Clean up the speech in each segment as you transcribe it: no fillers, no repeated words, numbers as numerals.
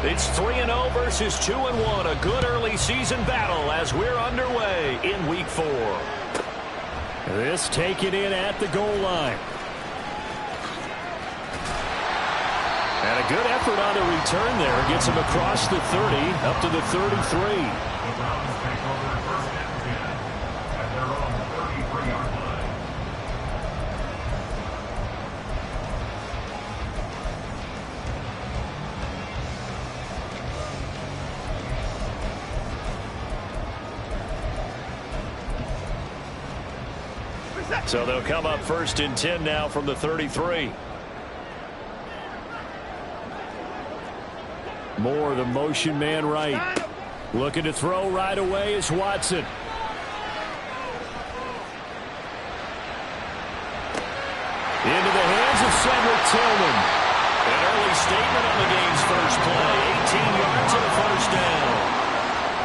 It's 3-0 versus 2-1. A good early season battle as we're underway in Week 4. This taken in at the goal line. And a good effort on the return there. Gets him across the 30, up to the 33. So they'll come up 1st and 10 now from the 33. Moore, the motion man right. Looking to throw right away is Watson. Into the hands of Cedric Tillman. An early statement on the game's first play. 18 yards and a first down.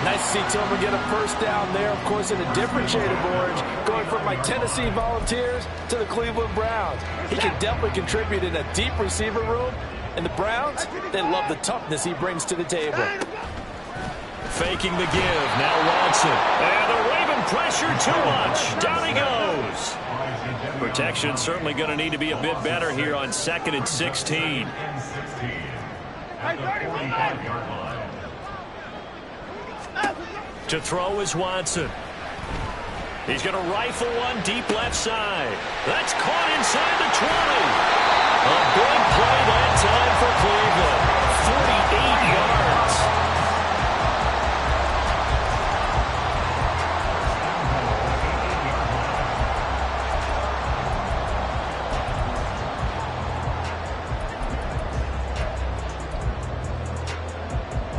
Nice to see Tillman get a first down there, of course, in a different shade of orange, going from my Tennessee Volunteers to the Cleveland Browns. He can definitely contribute in a deep receiver room, and the Browns, they love the toughness he brings to the table. Faking the give, now Watson. And the Raven pressure too much. Down he goes. Protection certainly going to need to be a bit better here on 2nd and 16. To throw is Watson. He's going to rifle one deep left side. That's caught inside the 20. A big play that time for Cleveland. 48 yards.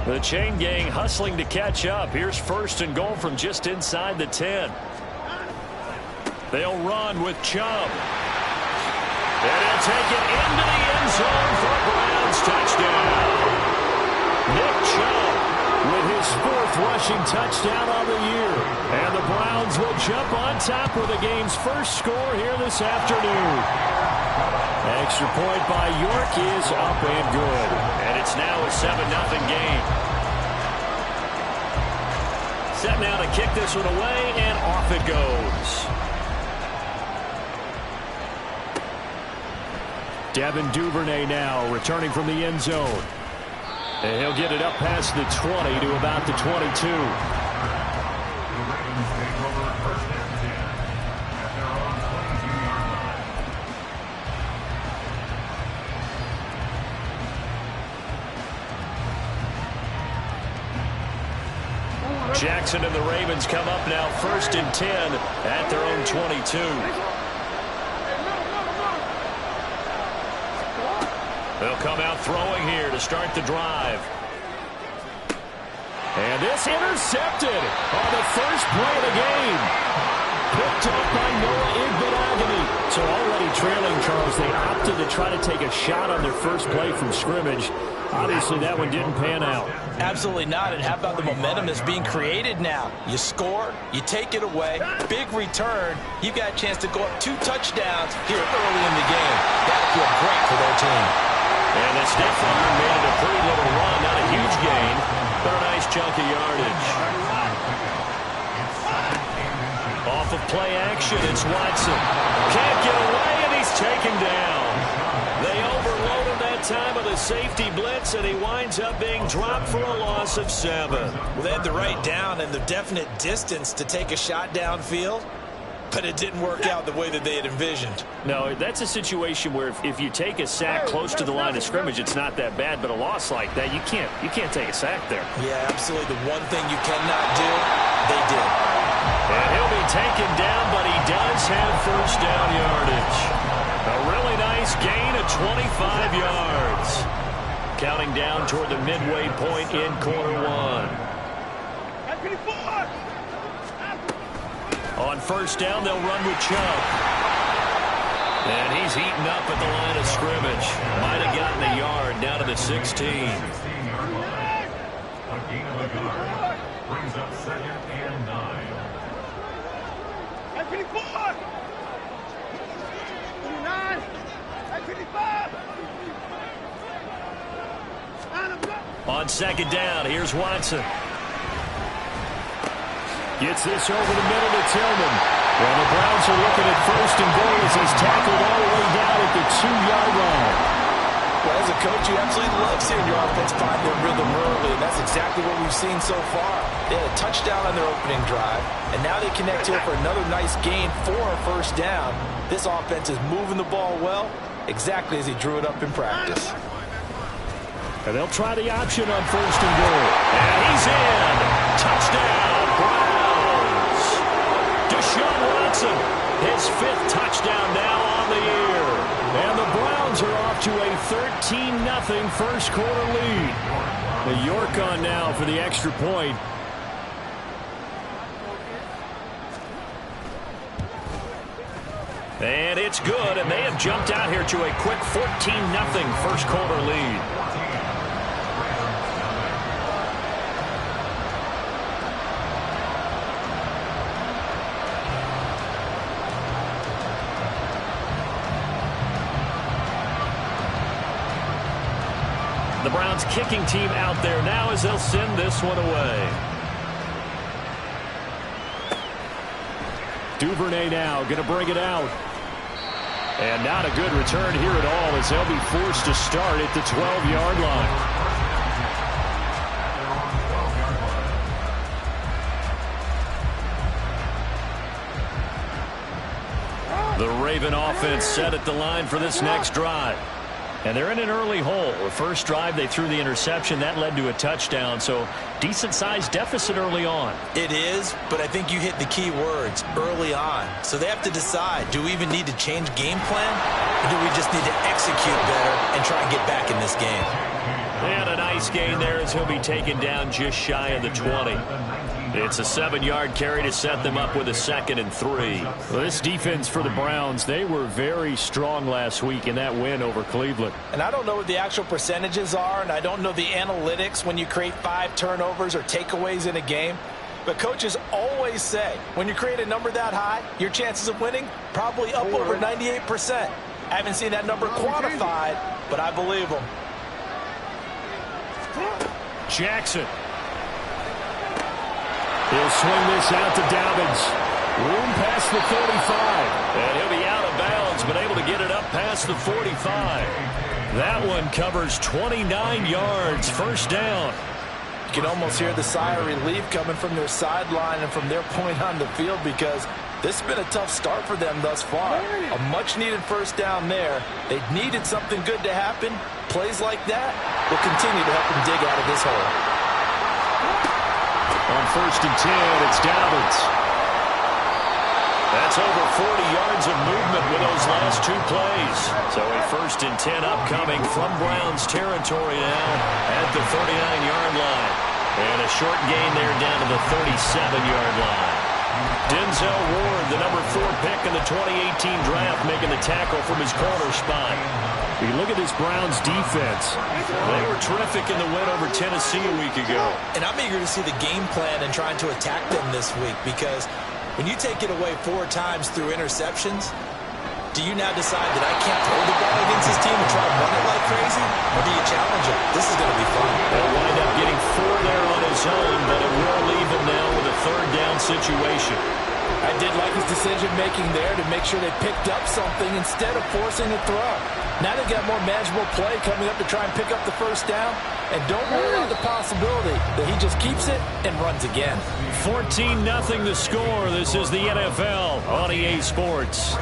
The chain gang hustling to catch up. Here's 1st and goal from just inside the 10. They'll run with Chubb. And he'll take it into the end zone for a Browns touchdown. Nick Chubb with his 4th rushing touchdown on the year. And the Browns will jump on top with the game's first score here this afternoon. Extra point by York is up and good. And it's now a 7-0 game. Set now to kick this one away, and off it goes. Devin Duvernay now returning from the end zone. And he'll get it up past the 20 to about the 22. Jackson and the Ravens come up now 1st and 10 at their own 22. They'll come out throwing here to start the drive. And this intercepted on the first play of the game. Picked up by Noah Igbinoghene. So already trailing, Charles, they opted to try to take a shot on their first play from scrimmage. Obviously, that one didn't pan out. Absolutely not. And how about the momentum that's being created now? You score, you take it away, big return. You've got a chance to go up 2 touchdowns here early in the game. That'll feel great for their team. And the stiff arm made it a pretty little run. Not a huge gain, but a nice chunk of yardage. Off of play action, it's Watson. Can't get away, and he's taken down. They overload him that time with a safety blitz, and he winds up being dropped for a loss of 7. Well, they had the right down and the definite distance to take a shot downfield, but it didn't work out the way that they had envisioned. No, that's a situation where if you take a sack close to the line of scrimmage, it's not that bad, but a loss like that, you can't take a sack there. Yeah, absolutely. The one thing you cannot do, they did. And he'll be taken down, but he does have first down yardage. A really nice gain of 25 yards. Counting down toward the midway point in quarter 1. On first down, they'll run with Chubb. And he's heating up at the line of scrimmage. Might have gotten a yard down to the 16. Brings up 2nd and 9. On second down, here's Watson. Gets this over the middle to Tillman. Well, the Browns are looking at first and goal as he's tackled all the way down at the 2-yard line. Well, as a coach, you absolutely love seeing your offense find their rhythm early, and that's exactly what we've seen so far. They had a touchdown on their opening drive, and now they connect here for another nice gain for a first down. This offense is moving the ball well, exactly as he drew it up in practice. And they'll try the option on first and goal. And he's in. Touchdown, Browns. Deshaun Watson, his 5th touchdown now on the year. And the Browns are off to a 13-0 first quarter lead. The York on now for the extra point. And it's good, and they have jumped out here to a quick 14-0 first quarter lead. The Browns kicking team out there now as they'll send this one away. Duvernay now going to bring it out. And not a good return here at all as they'll be forced to start at the 12-yard line. The Raven offense set at the line for this next drive. And they're in an early hole. The first drive, they threw the interception. That led to a touchdown. So decent-sized deficit early on. It is, but I think you hit the key words, early on. So they have to decide, do we even need to change game plan? Or do we just need to execute better and try and get back in this game? And a nice gain there as he'll be taken down just shy of the 20. It's a 7-yard carry to set them up with a 2nd and 3. Well, this defense for the Browns, they were very strong last week in that win over Cleveland. And I don't know what the actual percentages are, and I don't know the analytics when you create 5 turnovers or takeaways in a game. But coaches always say, when you create a number that high, your chances of winning probably up over 98%. I haven't seen that number quantified, but I believe them. Jackson. He'll swing this out to Dobbins. Room past the 45. And he'll be out of bounds, but able to get it up past the 45. That one covers 29 yards. First down. You can almost hear the sigh of relief coming from their sideline and from their point on the field because this has been a tough start for them thus far. A much-needed first down there. They needed something good to happen. Plays like that will continue to help them dig out of this hole. On first and 10, it's Dobbins. That's over 40 yards of movement with those last 2 plays. So a first and 10 upcoming from Browns territory now at the 39-yard line. And a short gain there down to the 37-yard line. Denzel Ward, the number 4 pick in the 2018 draft, making the tackle from his corner spot. You look at this Browns defense. They were terrific in the win over Tennessee a week ago. And I'm eager to see the game plan and trying to attack them this week because when you take it away 4 times through interceptions, do you now decide that I can't throw the ball against this team and try to run it like crazy? Or do you challenge them? This is going to be fun. They'll wind up getting 4 there on his own, but it will leave him now with a 3rd down situation. I did like his decision-making there to make sure they picked up something instead of forcing a throw. Now they've got more manageable play coming up to try and pick up the first down. And don't rule out the possibility that he just keeps it and runs again. 14-0 the score. This is the NFL on EA Sports.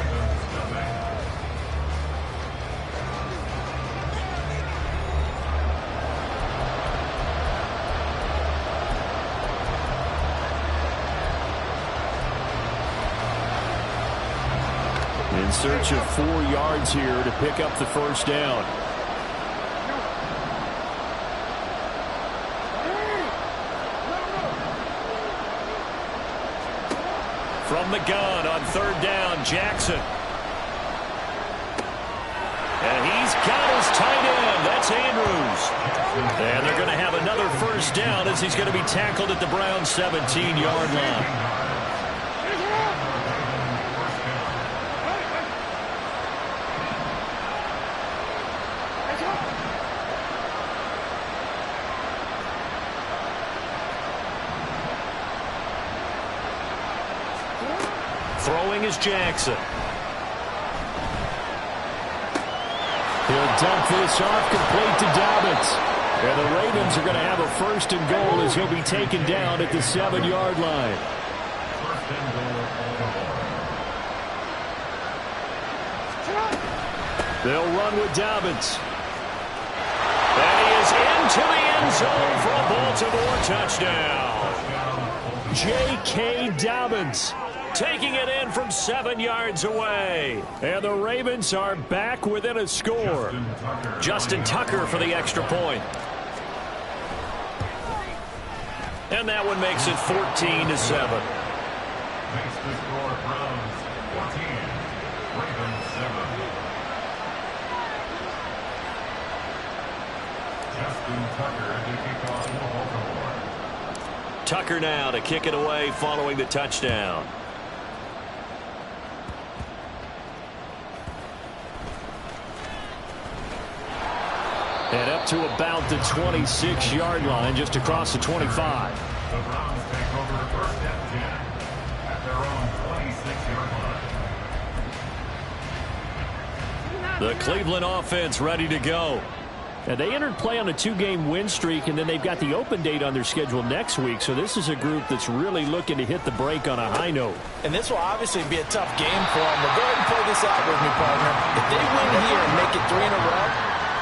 In search of 4 yards here to pick up the first down. From the gun on 3rd down, Jackson. And he's got his tight end. That's Andrews. And they're going to have another first down as he's going to be tackled at the Browns' 17-yard line. Throwing is Jackson. He'll dump this off complete to Dobbins. And the Ravens are going to have a 1st and goal as he'll be taken down at the 7-yard line. They'll run with Dobbins. And he is into the end zone for a Baltimore touchdown. J.K. Dobbins taking it in from 7 yards away. And the Ravens are back within a score. Justin Tucker for the extra point. And that one makes it 14-7. Makes the score Browns 14, Ravens 7. Justin Tucker to kick off for Baltimore. Tucker now to kick it away following the touchdown. And up to about the 26-yard line, just across the 25. The Browns take over 1st and 10 at their own 26-yard line. The Cleveland offense ready to go. And they entered play on a 2-game win streak, and then they've got the open date on their schedule next week. So this is a group that's really looking to hit the break on a high note. And this will obviously be a tough game for them. But go ahead and play this out with me, partner. If they win here and make it 3 in a row,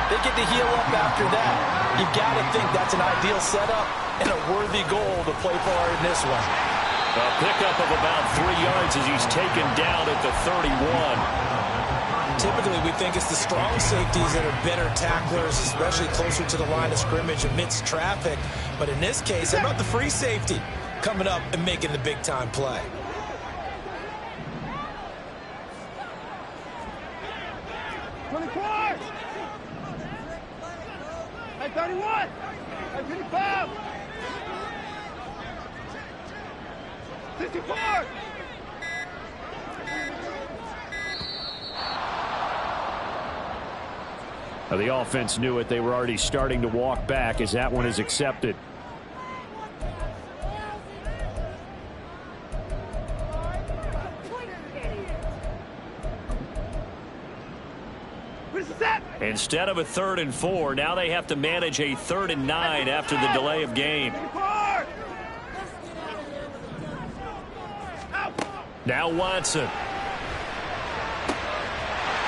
they get to heal up after that. You got to think that's an ideal setup and a worthy goal to play for in this one. A pickup of about 3 yards as he's taken down at the 31. Typically, we think it's the strong safeties that are better tacklers, especially closer to the line of scrimmage amidst traffic. But in this case, how about the free safety coming up and making the big-time play? Hey, 31! Hey, 55! 64! The offense knew it. They were already starting to walk back as that one is accepted. Instead of a 3rd and 4, now they have to manage a 3rd and 9 after the delay of game. Now Watson.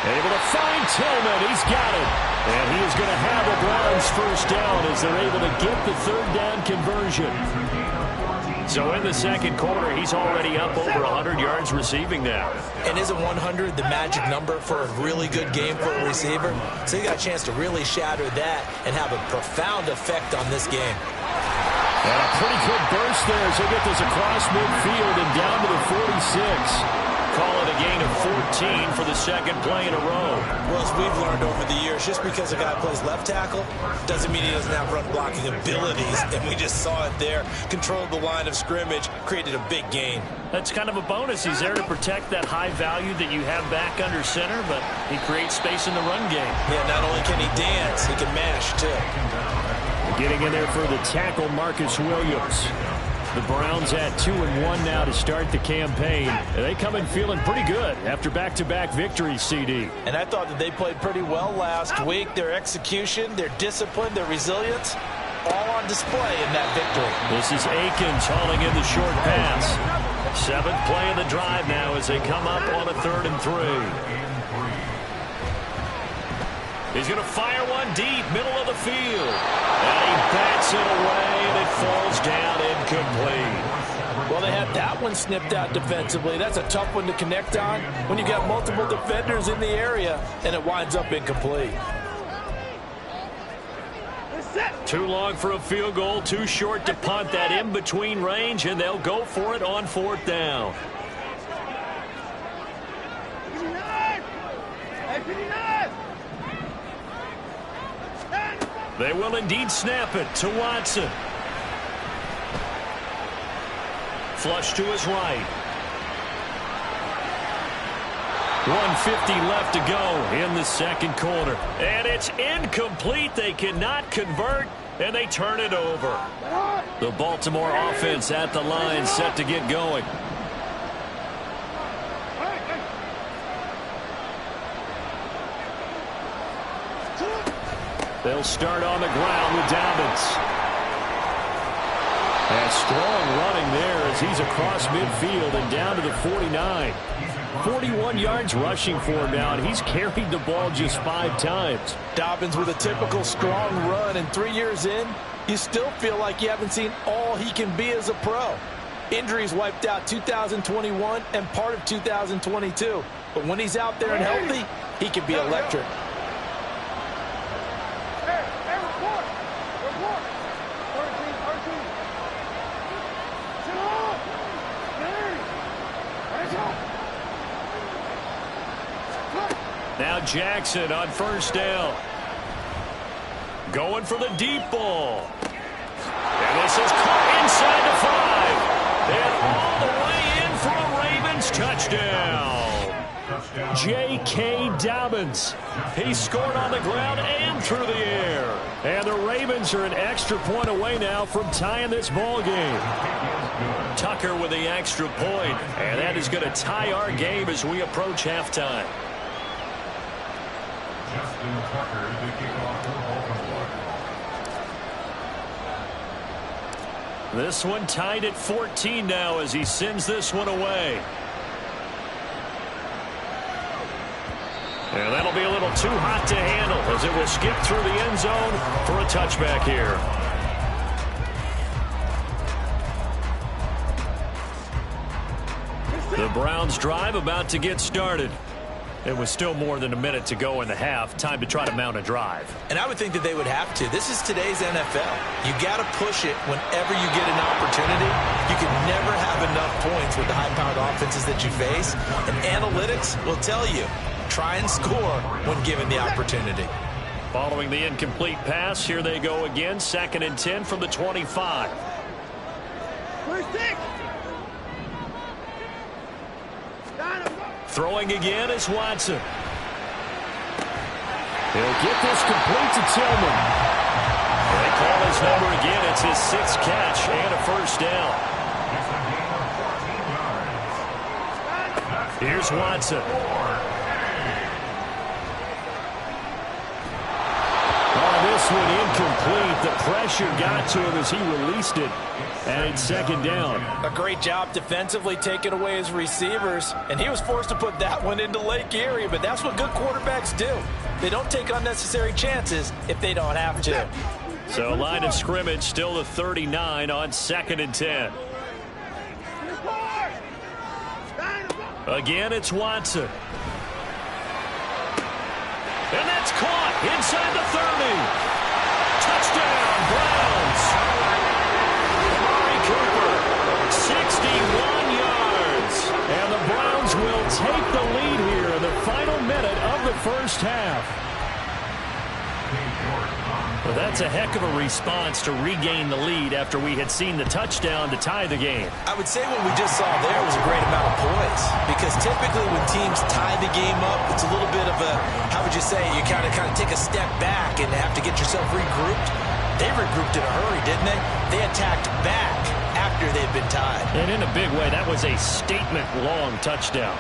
Able to find Tillman. He's got it. And he is going to have the Browns 1st down as they're able to get the 3rd down conversion. So in the 2nd quarter, he's already up over 100 yards receiving now. And isn't 100 the magic number for a really good game for a receiver? So you got a chance to really shatter that and have a profound effect on this game. And a pretty good burst there as they get this across midfield and down to the 46. Call it a gain of 14 for the 2nd play in a row. Well, as we've learned over the years, just because a guy plays left tackle doesn't mean he doesn't have run blocking abilities. And we just saw it there. Controlled the line of scrimmage, created a big gain. That's kind of a bonus. He's there to protect that high value that you have back under center, but he creates space in the run game. Yeah, not only can he dance, he can mash, too. Getting in there for the tackle, Marcus Williams. The Browns at 2-1 now to start the campaign. They come in feeling pretty good after back-to-back victories, CD. And I thought that they played pretty well last week. Their execution, their discipline, their resilience, all on display in that victory. This is Akins hauling in the short pass. 7th play of the drive now as they come up on a 3rd and 3. He's going to fire one deep, middle of the field. And he bats it away, and it falls down incomplete. Well, they had that one snipped out defensively. That's a tough one to connect on when you got multiple defenders in the area, and it winds up incomplete. Too long for a field goal, too short to punt that in-between range, and they'll go for it on 4th down. 59! They will indeed snap it to Watson. Flush to his right. 1:50 left to go in the 2nd quarter. And it's incomplete. They cannot convert, and they turn it over. The Baltimore offense at the line set to get going. They'll start on the ground with Dobbins. And strong running there as he's across midfield and down to the 49. 41 yards rushing for him now, and he's carried the ball just 5 times. Dobbins with a typical strong run, and 3 years in, you still feel like you haven't seen all he can be as a pro. Injuries wiped out 2021 and part of 2022. But when he's out there and healthy, he can be electric. Now Jackson on first down. Going for the deep ball. And this is caught inside the 5. And all the way in for a Ravens touchdown. J.K. Dobbins. He scored on the ground and through the air. And the Ravens are an extra point away now from tying this ball game. Tucker with the extra point. And that is going to tie our game as we approach halftime. Justin Tucker, the kickoff for Baltimore. This one tied at 14 now as he sends this one away. And that'll be a little too hot to handle as it will skip through the end zone for a touchback here. The Browns drive about to get started. It was still more than a minute to go in the half. Time to try to mount a drive. And I would think that they would have to. This is today's NFL. You got to push it whenever you get an opportunity. You can never have enough points with the high-powered offenses that you face. And analytics will tell you, try and score when given the opportunity. Following the incomplete pass, here they go again. 2nd and 10 from the 25. Throwing again is Watson. He'll get this complete to Tillman. They call his number again. It's his 6th catch and a first down. Here's Watson. This one incomplete. The pressure got to him as he released it. And it's 2nd down. A great job defensively taking away his receivers. And he was forced to put that one into Lake Erie. But that's what good quarterbacks do. They don't take unnecessary chances if they don't have to. So line of scrimmage still the 39 on 2nd and 10. Again, it's Watson. And that's caught inside the 30. Touchdown, Browns. Amari Cooper, 61 yards. And the Browns will take the lead here in the final minute of the first half. Well, that's a heck of a response to regain the lead after we had seen the touchdown to tie the game. I would say what we just saw there was a great amount of poise, because typically when teams tie the game up, it's a little bit of a, how would you say, you kind of take a step back and have to get yourself regrouped. They regrouped in a hurry, didn't they? They attacked back after they'd been tied. And in a big way, that was a statement-long touchdown.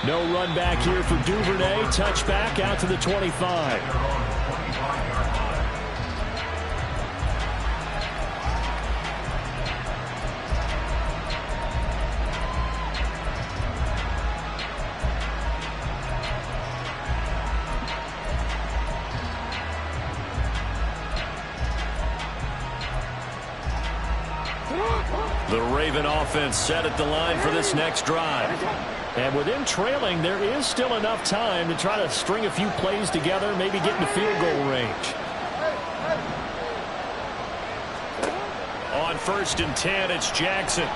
No run back here for Duvernay. Touchback out to the 25. The Raven offense set at the line for this next drive. And with them trailing, there is still enough time to try to string a few plays together, maybe get into field goal range. On 1st and 10, it's Jackson.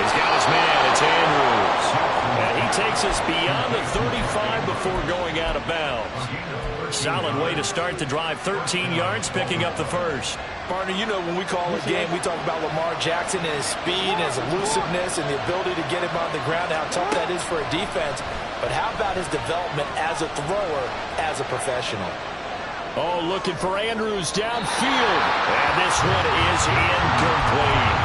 He's got his man. It's Andrews. And he takes us beyond the 35 before going out of bounds. Solid way to start the drive. 13 yards, picking up the first. Partner, you know when we call a game, we talk about Lamar Jackson and his speed, his elusiveness, and the ability to get him on the ground, how tough that is for a defense. But how about his development as a thrower, as a professional? Oh, looking for Andrews downfield. And this one is incomplete.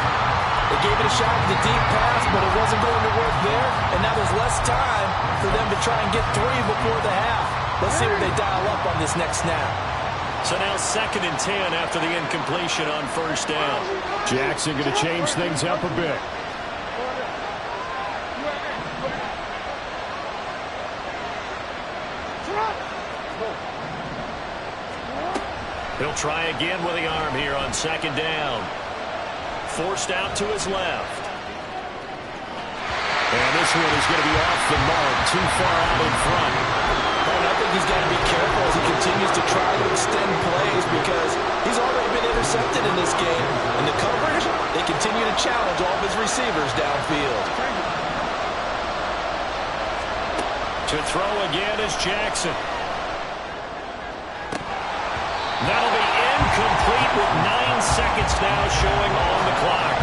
They gave it a shot with a deep pass, but it wasn't going to work there. And now there's less time for them to try and get 3 before the half. Let's see what they dial up on this next snap. So now 2nd and 10 after the incompletion on 1st down. Jackson going to change things up a bit. He'll try again with the arm here on 2nd down. Forced out to his left. And this one is going to be off the mark, too far out in front. And I think he's got to be careful as he continues to try to extend plays because he's already been intercepted in this game. And the coverage, they continue to challenge all of his receivers downfield. To throw again is Jackson. That'll be incomplete with 9 seconds now showing on the clock.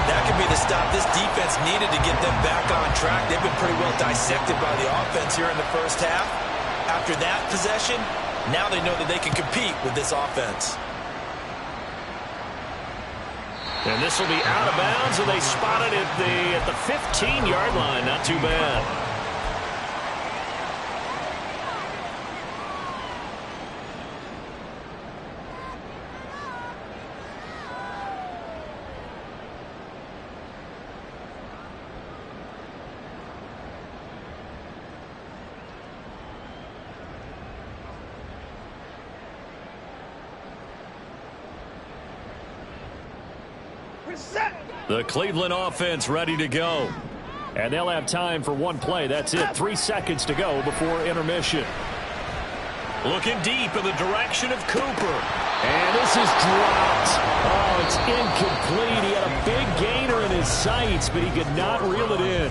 That could be the stop this defense needed to get them back on track. They've been pretty well dissected by the offense here in the first half. After that possession, now they know that they can compete with this offense. And this will be out of bounds, and they spot it at the 15-yard line. Not too bad. The Cleveland offense ready to go. And they'll have time for one play. That's it. 3 seconds to go before intermission. Looking deep in the direction of Cooper. And this is dropped. Oh, it's incomplete. He had a big gainer in his sights, but he could not reel it in.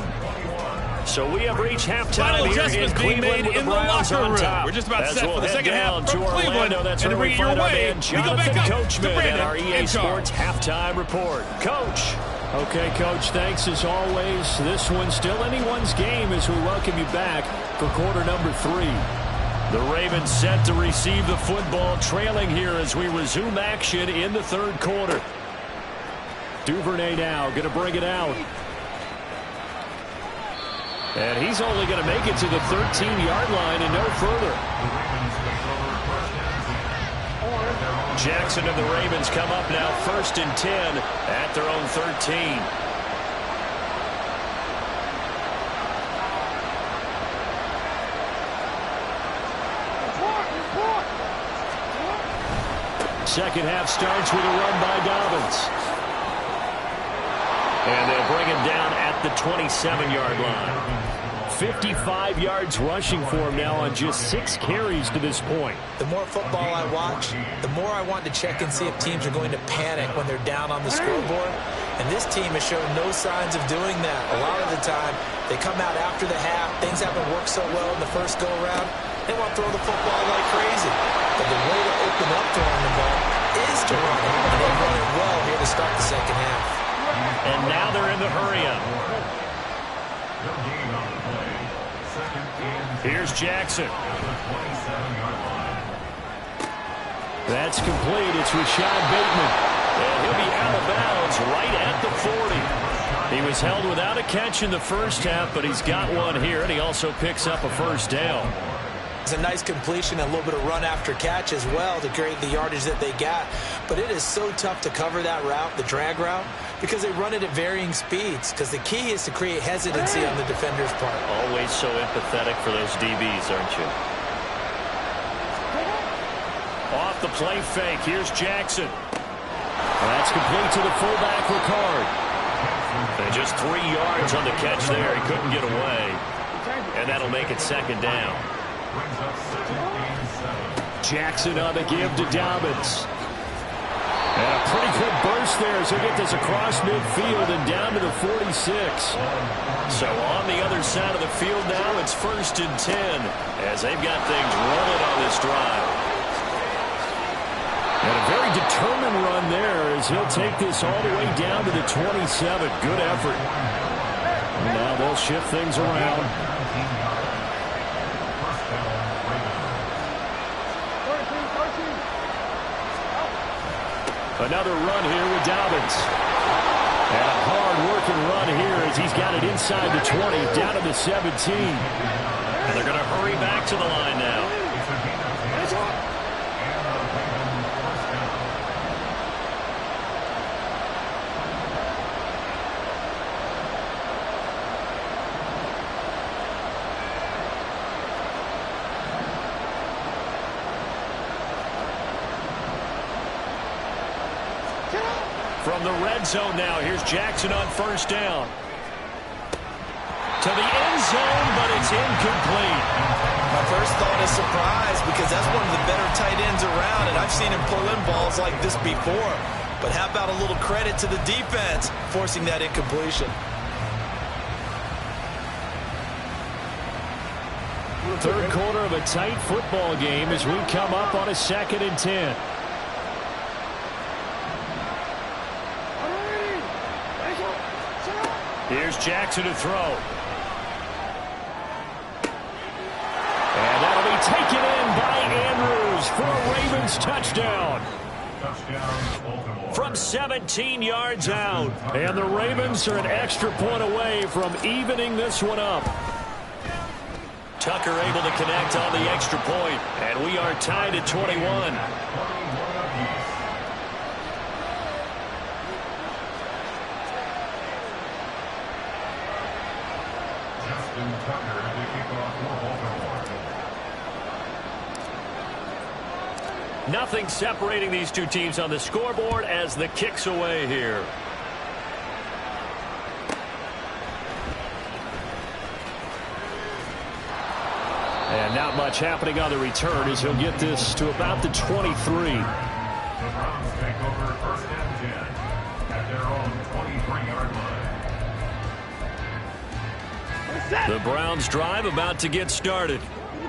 So we have reached halftime Final here adjustments in being Cleveland made with in the Browns locker on room. top. We're just about As set we'll for the head second down half from to Cleveland. Orlando. That's And to where we bring it your find our way, man we go back Jonathan up Coachman to Brandon at our EA and Carl. Sports halftime report. Coach. Okay, Coach, thanks as always. This one's still anyone's game as we welcome you back for quarter number 3. The Ravens set to receive the football, trailing here as we resume action in the 3rd quarter. Duvernay now going to bring it out. And he's only going to make it to the 13-yard line and no further. Jackson and the Ravens come up now 1st and 10 at their own 13. Second half starts with a run by Dobbins. And they'll bring him down at the 27-yard line. 55 yards rushing for him now on just 6 carries to this point. The more football I watch, the more I want to check and see if teams are going to panic when they're down on the scoreboard. And this team has shown no signs of doing that. A lot of the time, they come out after the half. Things haven't worked so well in the first go-around. They want to throw the football like crazy. But the way to open up throwing the ball is to run it. And they've run it well here to start the second half. And now they're in the hurry-up. Here's Jackson. That's complete. It's Rashad Bateman. And he'll be out of bounds right at the 40. He was held without a catch in the first half, but he's got one here, and he also picks up a 1st down. It's a nice completion and a little bit of run after catch as well to create the yardage that they got. But it is so tough to cover that route, the drag route, because they run it at varying speeds. Because the key is to create hesitancy on the defender's part. Always so empathetic for those DBs, aren't you? Off the play fake. Here's Jackson. That's complete to the fullback, Ricard. And just 3 yards on the catch there. He couldn't get away. And that'll make it 2nd down. Jackson on the give to Dobbins. And a pretty good burst there as he'll get this across midfield and down to the 46. So on the other side of the field now, it's 1st and 10 as they've got things rolling on this drive. And a very determined run there as he'll take this all the way down to the 27. Good effort. And now they'll shift things around. Another run here with Dobbins. And a hard-working run here as he's got it inside the 20, down to the 17. And they're going to hurry back to the line now. From the red zone now, here's Jackson on first down. To the end zone, but it's incomplete. My first thought is surprise because that's one of the better tight ends around, and I've seen him pull in balls like this before. But how about a little credit to the defense forcing that incompletion? Third quarter of a tight football game as we come up on a 2nd and 10. Here's Jackson to throw. And that'll be taken in by Andrews for a Ravens touchdown. Touchdown, Baltimore. From 17 yards out. And the Ravens are an extra point away from evening this one up. Tucker able to connect on the extra point. And we are tied at 21. Justin Tucker to kick off for Baltimore. Nothing separating these two teams on the scoreboard as the kick's away here. And not much happening on the return as he'll get this to about the 23. The Browns take over first and 10 at their own 23-yard line. The Browns drive about to get started.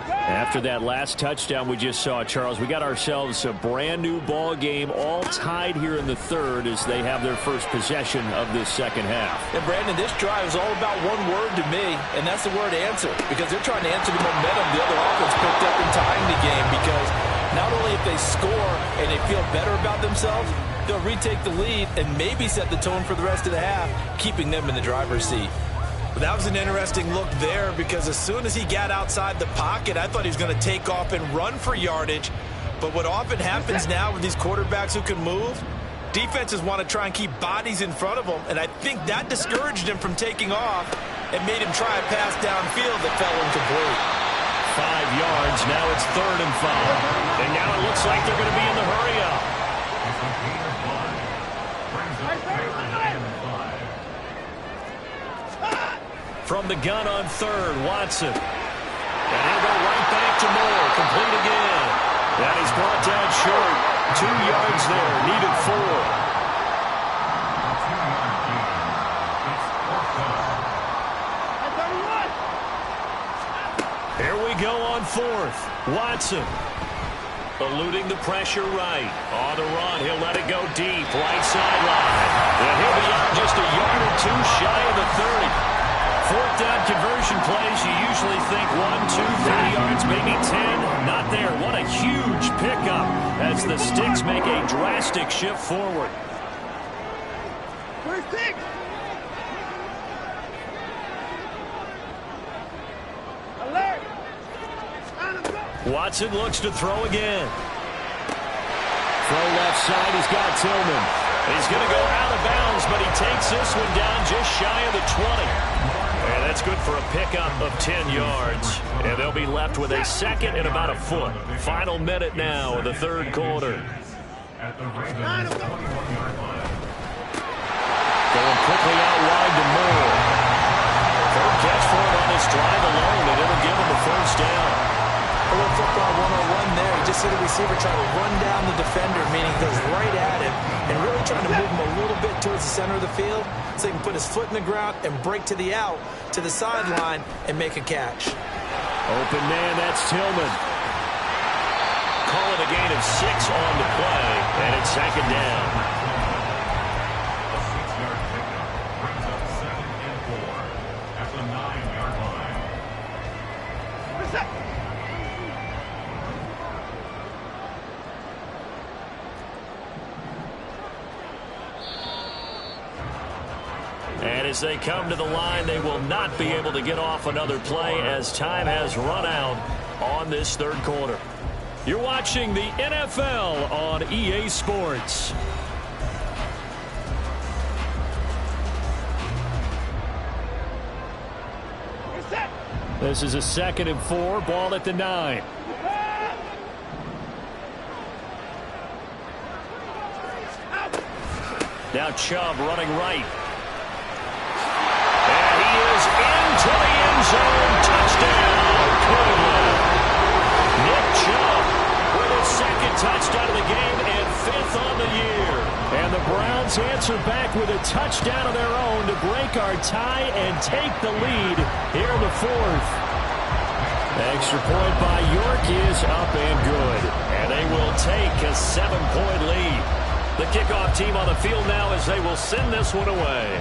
After that last touchdown we just saw, Charles, we got ourselves a brand new ball game, all tied here in the third as they have their first possession of this second half. And Brandon, this drive is all about one word to me, and that's the word answer, because they're trying to answer the momentum the other offense picked up in tying the game, because not only if they score and they feel better about themselves, they'll retake the lead and maybe set the tone for the rest of the half, keeping them in the driver's seat. That was an interesting look there because as soon as he got outside the pocket, I thought he was going to take off and run for yardage. But what often happens now with these quarterbacks who can move, defenses want to try and keep bodies in front of them, and I think that discouraged him from taking off and made him try a pass downfield that fell incomplete. 5 yards, now it's 3rd and 5. And now it looks like they're going to be in the hurry-up. It's a gain of 1. Brings up 3rd and 5. From the gun on 3rd, Watson. And he'll go right back to Moore. Complete again. And he's brought down short. 2 yards there. Needed 4. Here we go on 4th. Watson. Eluding the pressure right. On the run, he'll let it go deep. Right sideline. And he'll be out just a yard or 2 shy of the 30. 4th down conversion plays, you usually think 1, 2, 3 yards, maybe 10. Not there. What a huge pickup as the Sticks make a drastic shift forward. First 6. Alert. Watson looks to throw again. Throw left side, he's got Tillman. He's going to go out of bounds, but he takes this one down just shy of the 20. And that's good for a pickup of 10 yards. And they'll be left with a 2nd and about a foot. Final minute now of the 3rd quarter. At the Ravens 21-yard line. Going quickly out wide to Moore. 3rd catch for him on this drive alone, and it'll give him the 1st down. A little football 101 there. You just see the receiver try to run down the defender, meaning he goes right at him, and really trying to move him a little bit towards the center of the field so he can put his foot in the ground and break to the out, to the sideline, and make a catch. Open man, that's Tillman. Call it a gain of 6 on the play, and it's 2nd down. A 6-yard pickup brings up 2nd and 4 at the 9-yard line. As they come to the line, they will not be able to get off another play as time has run out on this third quarter. You're watching the NFL on EA Sports. This is a 2nd and 4, ball at the 9. Now Chubb running right. And he is into the end zone. Touchdown, Cleveland. Nick Chubb with his 2nd touchdown of the game and 5th on the year. And the Browns answer back with a touchdown of their own to break our tie and take the lead here in the 4th. Extra point by York is up and good. And they will take a 7-point lead. The kickoff team on the field now as they will send this one away.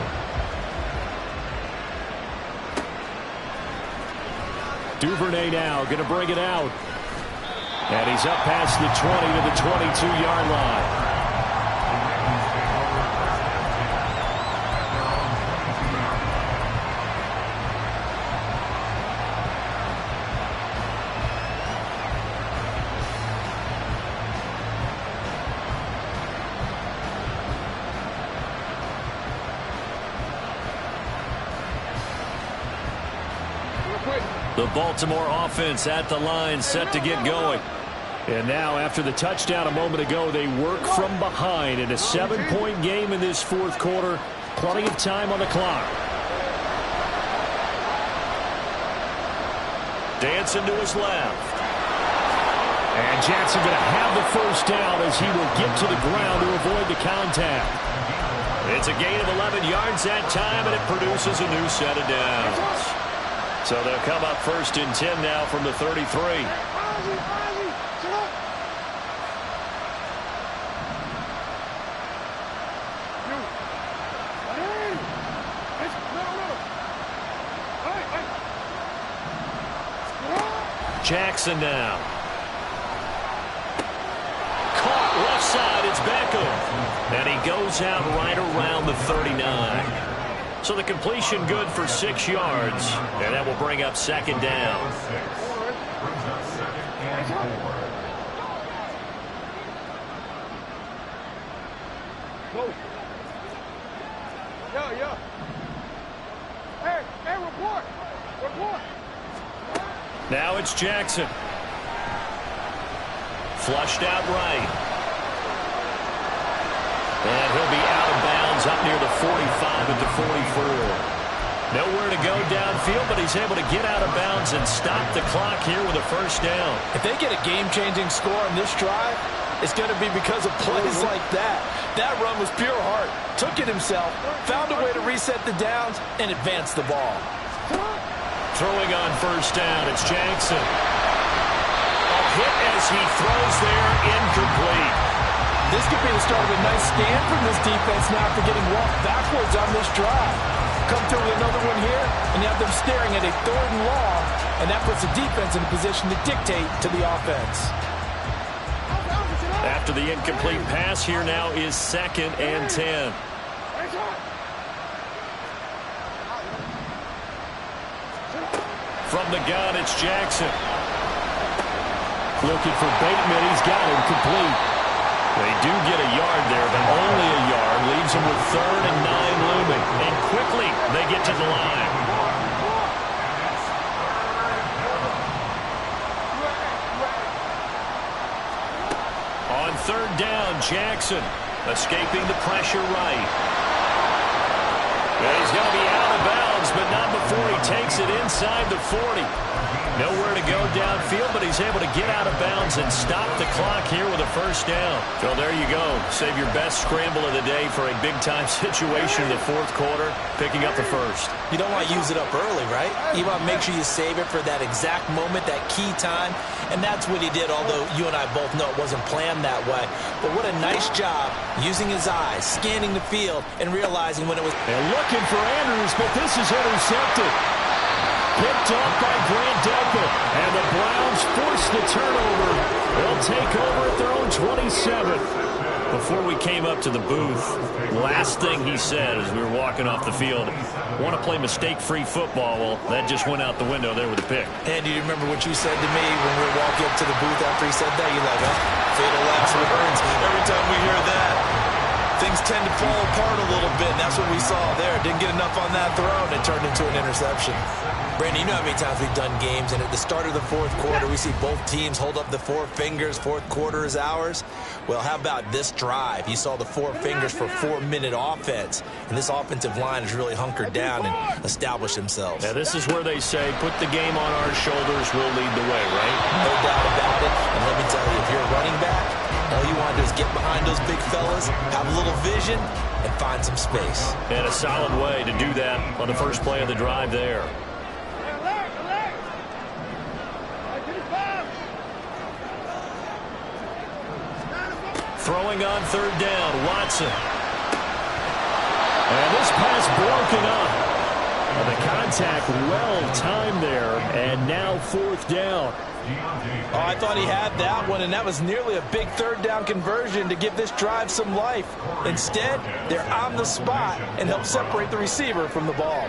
Duvernay now going to bring it out. And he's up past the 20 to the 22-yard line. The Baltimore offense at the line, set to get going. And now, after the touchdown a moment ago, they work from behind in a 7-point game in this 4th quarter. Plenty of time on the clock. Dancing to his left. And Jackson going to have the first down as he will get to the ground to avoid the contact. It's a gain of 11 yards that time, and it produces a new set of downs. So they'll come up 1st and 10 now from the 33. Jackson now. Caught left side. It's Beckham. And he goes out right around the 39. So the completion good for 6 yards. And that will bring up 2nd down. Hey, report. Now it's Jackson. Flushed out right. And he'll be out of bounds up near the 45 at the 44. Nowhere to go downfield, but he's able to get out of bounds and stop the clock here with a first down. If they get a game-changing score on this drive, it's going to be because of plays like that. That run was pure heart. Took it himself, found a way to reset the downs, and advance the ball. Throwing on first down, it's Jackson. A hit as he throws there, incomplete. This could be the start of a nice stand from this defense now after getting walked backwards on this drive. Come through with another one here, and you have them staring at a 3rd and long, and that puts the defense in a position to dictate to the offense. After the incomplete pass, here now is 2nd and 10. From the gun, it's Jackson. Looking for Bateman. He's got him complete. They do get a yard there, but only a yard. Leaves them with 3rd and 9 looming. And quickly, they get to the line. On 3rd down, Jackson escaping the pressure right. He's going to be out of bounds, but not before he takes it inside the 40. Nowhere to go downfield, but he's able to get out of bounds and stop the clock here with a first down. So there you go. Save your best scramble of the day for a big-time situation in the 4th quarter, picking up the first. You don't want to use it up early, right? You want to make sure you save it for that exact moment, that key time, and that's what he did, although you and I both know it wasn't planned that way. But what a nice job using his eyes, scanning the field, and realizing when it was... And looking for Andrews, but this is intercepted. Picked up by Grant Delpit, and the Browns force the turnover. They'll take over at their own 27. Before we came up to the booth, last thing he said as we were walking off the field, want to play mistake-free football. Well, that just went out the window there with a pick. And do you remember what you said to me when we were walking up to the booth after he said that? You're like, oh, fatal lapse returns. Every time we hear that, things tend to fall apart a little bit, and that's what we saw there. Didn't get enough on that throw, and it turned into an interception. Brandon, you know how many times we've done games, and at the start of the fourth quarter, we see both teams hold up the four fingers, fourth quarter is ours. Well, how about this drive? You saw the four fingers for 4-minute offense, and this offensive line has really hunkered down and established themselves. Yeah, this is where they say, put the game on our shoulders, we'll lead the way, right? No doubt about it, and let me tell you, if you're a running back, all you want to do is get behind those big fellas, have a little vision, and find some space. And a solid way to do that on the first play of the drive there. Throwing on third down, Watson. And this pass broken up. And the contact well-timed there, and now fourth down. Oh, I thought he had that one, and that was nearly a big third down conversion to give this drive some life. Instead, they're on the spot and help separate the receiver from the ball.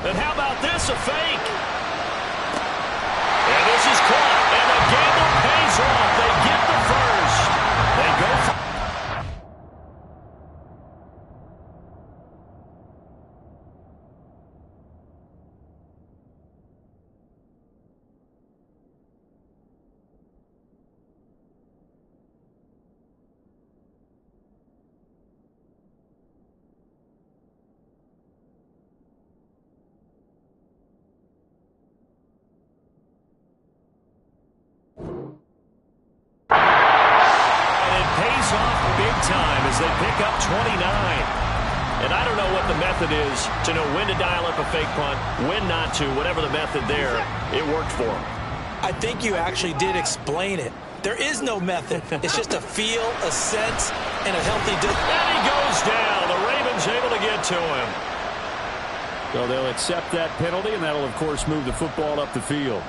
And how about this, a fake? And this is caught, and the gamble pays off. They get the first. They go for time as they pick up 29. And I don't know what the method is to know when to dial up a fake punt, when not to, whatever the method there, it worked for him. I think you actually did explain it. There is no method. It's just a feel, a sense, and a healthy distance. And he goes down. The Ravens able to get to him. So they'll accept that penalty, and that'll, of course, move the football up the field.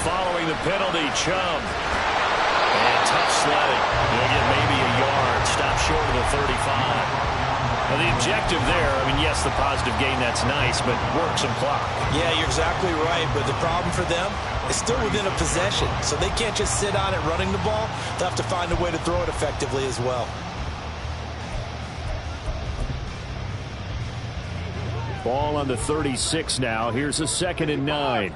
Following the penalty, Chubb. And tough sledding. He'll get maybe a yard. Stop short of the 35. Now the objective there, I mean, yes, the positive gain, that's nice, but work some clock. Yeah, you're exactly right, but the problem for them is still within a possession, so they can't just sit on it running the ball. They'll have to find a way to throw it effectively as well. Ball on the 36 now. Here's a 2nd and 9.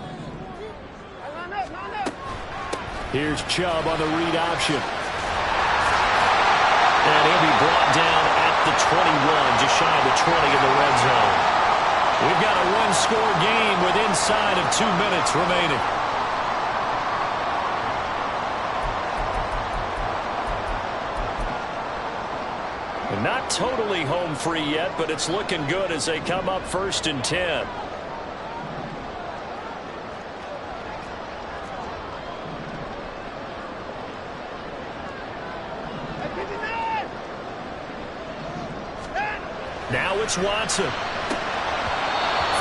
Here's Chubb on the read option. And he'll be brought down at the 21, just shy of the 20 in the red zone. We've got a one-score game with inside of 2 minutes remaining. And not totally home free yet, but it's looking good as they come up 1st and 10. Now it's Watson.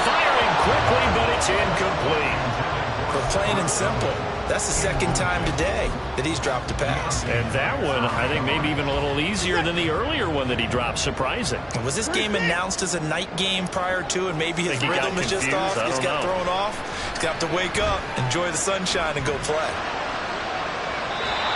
Firing quickly, but it's incomplete. But plain and simple, that's the 2nd time today that he's dropped a pass. And that one, I think, maybe even a little easier than the earlier one that he dropped. Surprising. Was this game announced as a night game prior to, and maybe his rhythm is just off? He's got thrown off. He's got to wake up, enjoy the sunshine, and go play.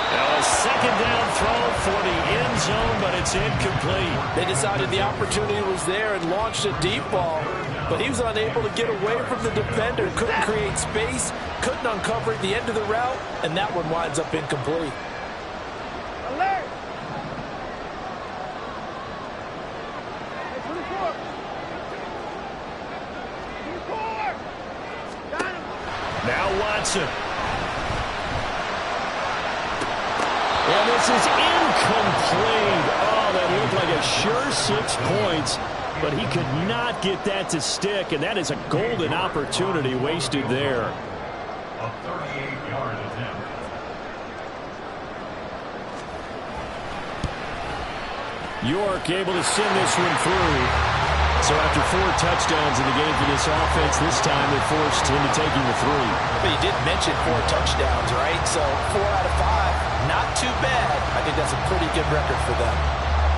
Now a 2nd down throw for the end zone, but it's incomplete. They decided the opportunity was there and launched a deep ball, but he was unable to get away from the defender, couldn't create space, couldn't uncover at the end of the route, and that one winds up incomplete. Alert! Now Watson. And this is incomplete. Oh, that looked like a sure 6 points, but he could not get that to stick, and that is a golden opportunity wasted there. A 38-yard attempt. York able to send this one through. So after 4 touchdowns in the game for this offense, this time they're forced into taking the 3. But you did mention 4 touchdowns, right? So 4 out of 5, not too bad. I think that's a pretty good record for them.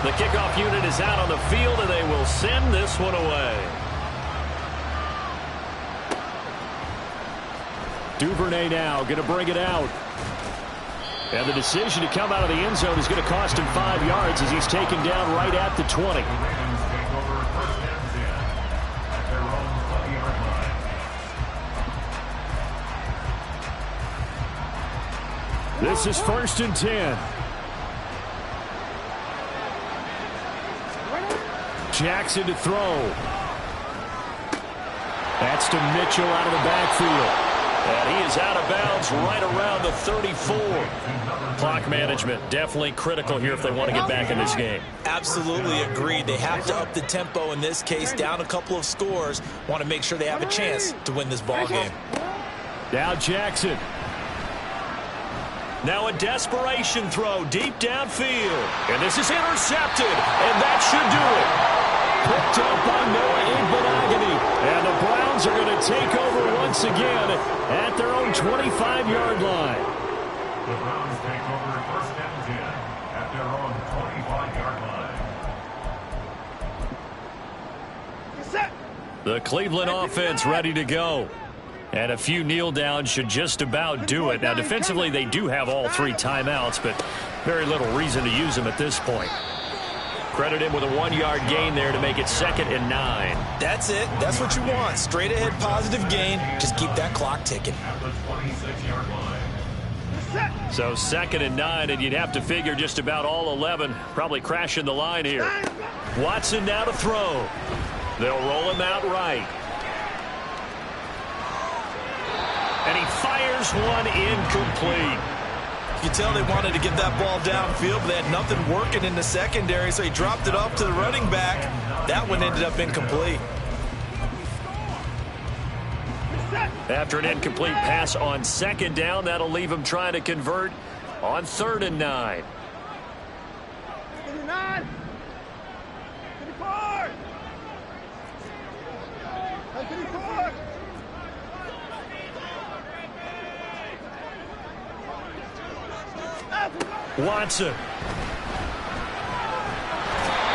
The kickoff unit is out on the field, and they will send this one away. Duvernay now going to bring it out. And the decision to come out of the end zone is going to cost him 5 yards as he's taken down right at the 20. The Ravens take over first and 10 at their own 20-yard line. This is first and 10. Jackson to throw. That's to Mitchell out of the backfield. And he is out of bounds right around the 34. Clock management definitely critical here if they want to get back in this game. Absolutely agreed. They have to up the tempo in this case, down a couple of scores. Want to make sure they have a chance to win this ball game. Now Jackson. Now a desperation throw deep downfield. And this is intercepted. And that should do it. Picked up by Noah Igbenogany. And the Browns are going to take over once again at their own 25-yard line. The Browns take over first and 10 at their own 25-yard line. The Cleveland offense ready to go. And a few kneel downs should just about do it. Now, defensively, they do have all 3 timeouts, but very little reason to use them at this point. Credit him with a 1-yard gain there to make it 2nd and 9. That's it. That's what you want. Straight ahead positive gain. Just keep that clock ticking. At the 26-yard line. So 2nd and 9, and you'd have to figure just about all 11 probably crashing the line here. Watson now to throw. They'll roll him out right. And he fires one incomplete. You can tell they wanted to get that ball downfield, but they had nothing working in the secondary, so he dropped it off to the running back. That one ended up incomplete. After an incomplete pass on 2nd down, that'll leave him trying to convert on 3rd and 9. 39. 34. 34. Watson.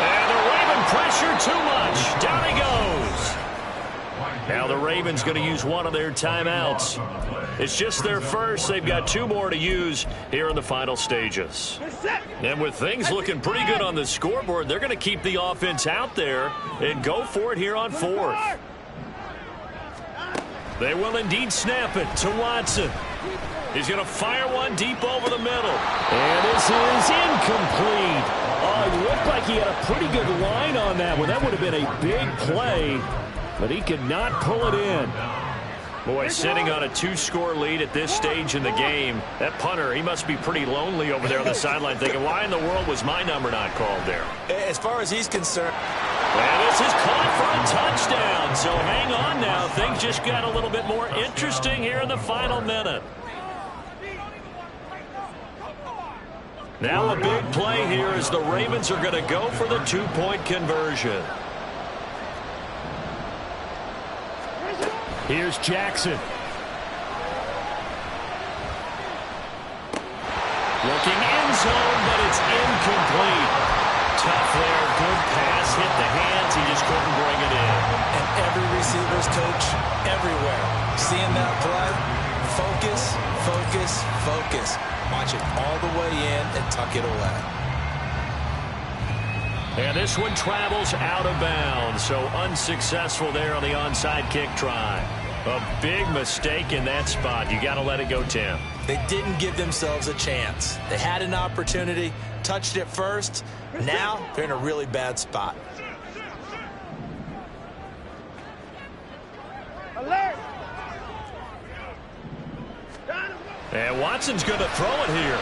And the Raven pressure too much. Down he goes. Now the Ravens going to use one of their timeouts. It's just their first. They've got 2 more to use here in the final stages. And with things looking pretty good on the scoreboard, they're going to keep the offense out there and go for it here on 4th. They will indeed snap it to Watson. He's going to fire one deep over the middle. And this is incomplete. Oh, it looked like he had a pretty good line on that one. That would have been a big play, but he could not pull it in. Boy, sitting on a 2-score lead at this stage in the game, that punter, he must be pretty lonely over there on the sideline thinking, why in the world was my number not called there? As far as he's concerned. And this is caught for a touchdown. So hang on now. Things just got a little bit more interesting here in the final minute. Now a big play here as the Ravens are going to go for the 2-point conversion. Here's Jackson. Looking end zone, but it's incomplete. Tough there, good pass, hit the hands, he just couldn't bring it in. And every receiver's coach everywhere. Seeing that play, focus, focus, focus. Watch it all the way in and tuck it away. And this one travels out of bounds, so unsuccessful there on the onside kick try. A big mistake in that spot. You got to let it go, Tim. They didn't give themselves a chance. They had an opportunity, touched it first. Now they're in a really bad spot. Alert. And Watson's going to throw it here.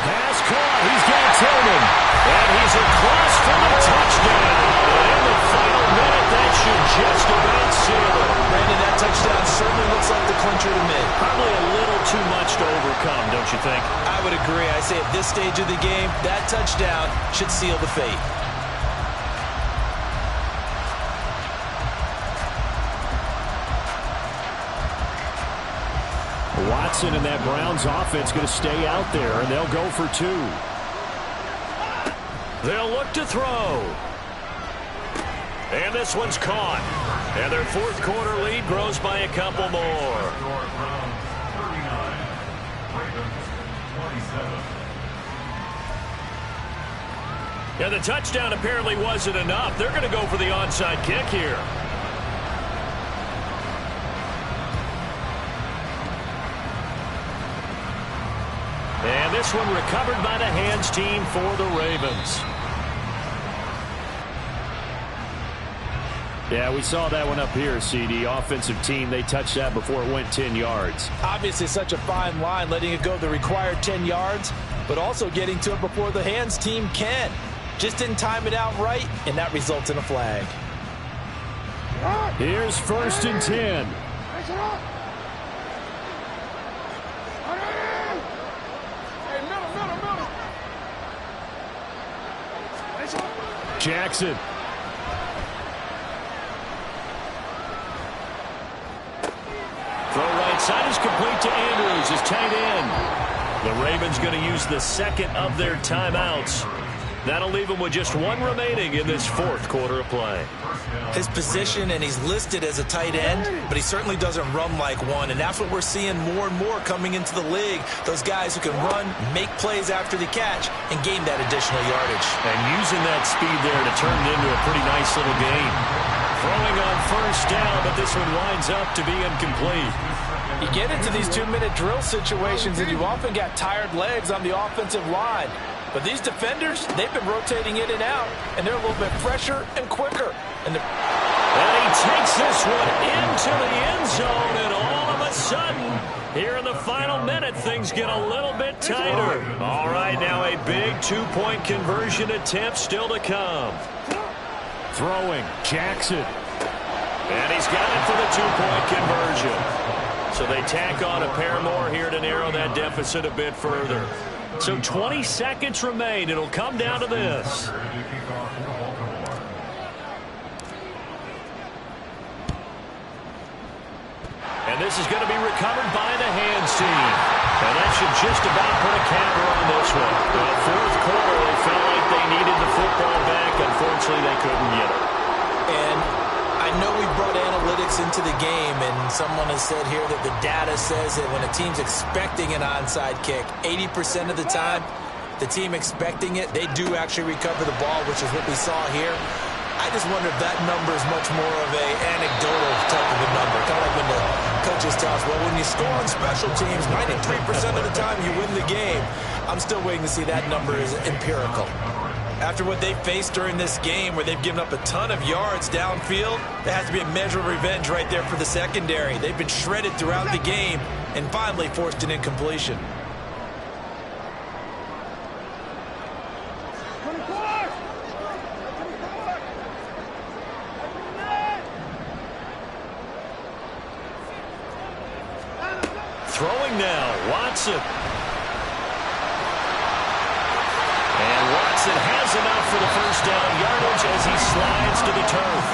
Pass caught. He's got Tillman. And he's across for the touchdown. And in the final minute, that should just about seal it. Brandon, that touchdown certainly looks like the clincher to me. Probably a little too much to overcome, don't you think? I would agree. I say at this stage of the game, that touchdown should seal the fate. Watson and that Browns offense going to stay out there, and they'll go for 2. They'll look to throw. And this one's caught. And their fourth quarter lead grows by a couple more. And the touchdown apparently wasn't enough. They're going to go for the onside kick here. And this one recovered by the hands team for the Ravens. Yeah, we saw that one up here, CD. Offensive team, they touched that before it went 10 yards. Obviously such a fine line, letting it go the required 10 yards, but also getting to it before the hands team can. Just didn't time it out right, and that results in a flag. Here's 1st and 10. Jackson. Throw right side is complete to Andrews, his tight end. The Ravens going to use the second of their timeouts. That'll leave him with just one remaining in this fourth quarter of play. His position, and he's listed as a tight end, but he certainly doesn't run like one, and that's what we're seeing more and more coming into the league. Those guys who can run, make plays after the catch, and gain that additional yardage. And using that speed there to turn it into a pretty nice little game. Throwing on first down, but this one winds up to be incomplete. You get into these 2-minute drill situations, and you often got tired legs on the offensive line. But these defenders, they've been rotating in and out, and they're a little bit fresher and quicker. And he takes this one into the end zone, and all of a sudden, here in the final minute, things get a little bit tighter. All right, now a big 2-point conversion attempt still to come. Throwing, Jackson. And he's got it for the 2-point conversion. So they tack on a pair more here to narrow that deficit a bit further. So 20 seconds remain. It'll come down to this. And this is going to be recovered by the hands team. And that should just about put a capper on this one. Well, fourth quarter, they felt like they needed the football back. Unfortunately, they couldn't get it. And I know we brought analytics into the game, and someone has said here that the data says that when a team's expecting an onside kick, 80% of the time, the team expecting it, they do actually recover the ball, which is what we saw here. I just wonder if that number is much more of a anecdotal type of a number. Kind of like when the coaches tell us, well, when you score on special teams, 93% of the time you win the game. I'm still waiting to see that number is empirical. After what they faced during this game, where they've given up a ton of yards downfield, there has to be a measure of revenge right there for the secondary. They've been shredded throughout the game and finally forced an incompletion. Throwing now, Watson. And Watson has enough for the first down yardage as he slides to the turf.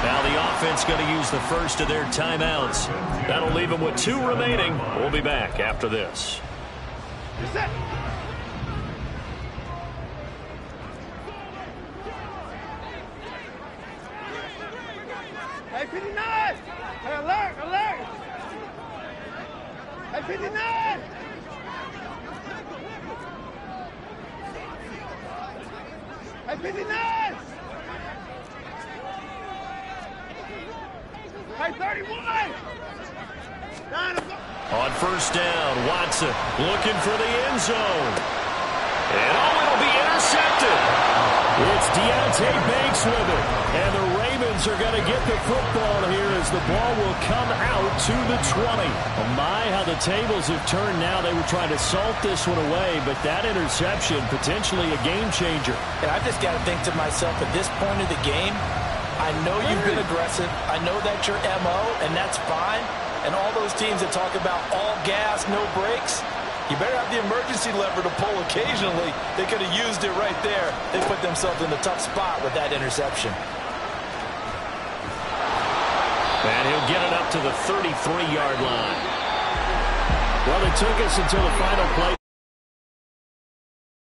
Now the offense going to use the first of their timeouts. That'll leave them with 2 remaining. We'll be back after this. Hey, 59! Hey, alert, alert! Hey, 59! Hey, 59! Hey, 31! On first down, Watson looking for the end zone. And it'll be intercepted. It's Deontay Banks with it. And the Ravens are going to get the football here as the ball will come out to the 20. Oh my, how the tables have turned now. They were trying to salt this one away, but that interception, potentially a game changer. And I just got to think to myself, at this point of the game, I know you've been aggressive. I know that's your MO, and that's fine. And all those teams that talk about all gas, no brakes, you better have the emergency lever to pull occasionally. They could have used it right there. They put themselves in a tough spot with that interception. And he'll get it up to the 33-yard line. Well, it took us until the final play.